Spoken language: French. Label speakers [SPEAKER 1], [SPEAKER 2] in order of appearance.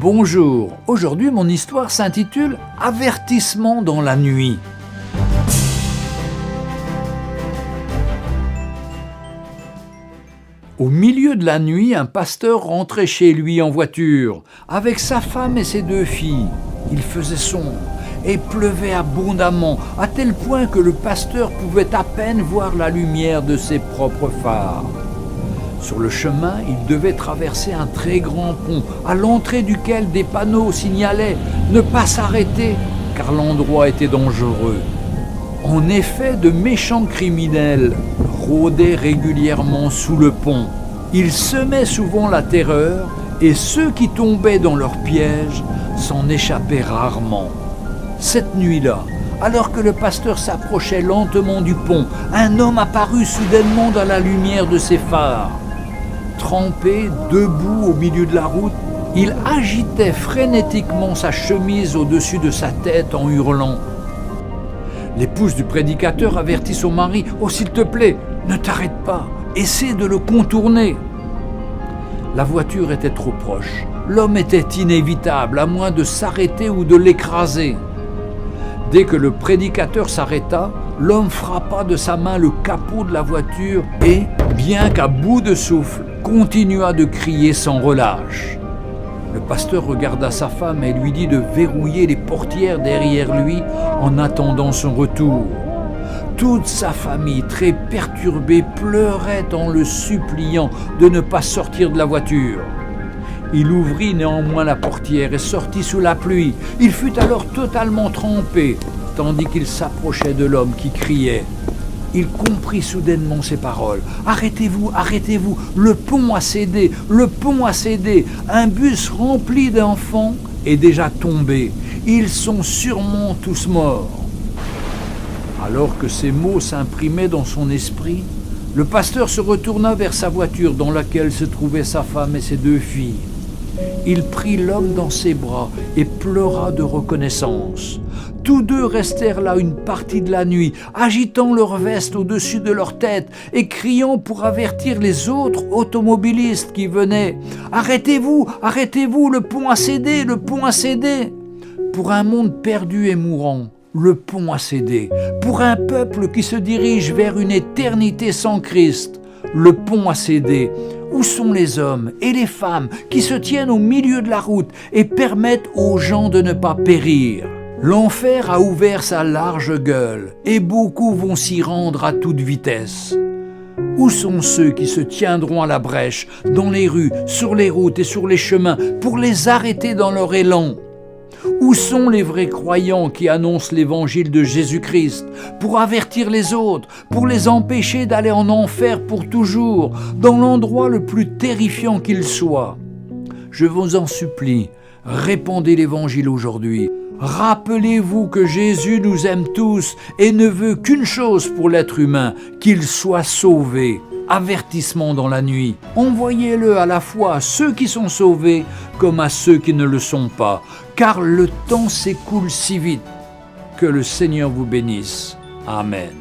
[SPEAKER 1] Bonjour, aujourd'hui mon histoire s'intitule « Avertissement dans la nuit ». Au milieu de la nuit, un pasteur rentrait chez lui en voiture, avec sa femme et ses 2 filles. Il faisait sombre et pleuvait abondamment, à tel point que le pasteur pouvait à peine voir la lumière de ses propres phares. Sur le chemin, il devait traverser un très grand pont, à l'entrée duquel des panneaux signalaient « Ne pas s'arrêter » car l'endroit était dangereux. En effet, de méchants criminels rôdaient régulièrement sous le pont. Ils semaient souvent la terreur et ceux qui tombaient dans leur piège s'en échappaient rarement. Cette nuit-là, alors que le pasteur s'approchait lentement du pont, un homme apparut soudainement dans la lumière de ses phares. Trempé, debout au milieu de la route, il agitait frénétiquement sa chemise au-dessus de sa tête en hurlant. L'épouse du prédicateur avertit son mari « Oh, s'il te plaît, ne t'arrête pas, essaie de le contourner !» La voiture était trop proche. L'homme était inévitable, à moins de s'arrêter ou de l'écraser. Dès que le prédicateur s'arrêta, l'homme frappa de sa main le capot de la voiture et, bien qu'à bout de souffle, continua de crier sans relâche. Le pasteur regarda sa femme et lui dit de verrouiller les portières derrière lui en attendant son retour. Toute sa famille, très perturbée, pleurait en le suppliant de ne pas sortir de la voiture. Il ouvrit néanmoins la portière et sortit sous la pluie. Il fut alors totalement trempé, tandis qu'il s'approchait de l'homme qui criait. Il comprit soudainement ces paroles. « Arrêtez-vous, arrêtez-vous, le pont a cédé, le pont a cédé. Un bus rempli d'enfants est déjà tombé. Ils sont sûrement tous morts. » Alors que ces mots s'imprimaient dans son esprit, le pasteur se retourna vers sa voiture dans laquelle se trouvaient sa femme et ses 2 filles. Il prit l'homme dans ses bras et pleura de reconnaissance. Tous 2 restèrent là une partie de la nuit, agitant leurs vestes au-dessus de leur tête et criant pour avertir les autres automobilistes qui venaient. « Arrêtez-vous, arrêtez-vous, le pont a cédé, le pont a cédé !» Pour un monde perdu et mourant, le pont a cédé. Pour un peuple qui se dirige vers une éternité sans Christ, le pont a cédé. Où sont les hommes et les femmes qui se tiennent au milieu de la route et permettent aux gens de ne pas périr? L'enfer a ouvert sa large gueule et beaucoup vont s'y rendre à toute vitesse. Où sont ceux qui se tiendront à la brèche, dans les rues, sur les routes et sur les chemins, pour les arrêter dans leur élan? Où sont les vrais croyants qui annoncent l'évangile de Jésus-Christ pour avertir les autres, pour les empêcher d'aller en enfer pour toujours, dans l'endroit le plus terrifiant qu'il soit? Je vous en supplie, répandez l'évangile aujourd'hui. Rappelez-vous que Jésus nous aime tous et ne veut qu'une chose pour l'être humain, qu'il soit sauvé. Avertissement dans la nuit. Envoyez-le à la fois à ceux qui sont sauvés comme à ceux qui ne le sont pas, car le temps s'écoule si vite. Que le Seigneur vous bénisse. Amen.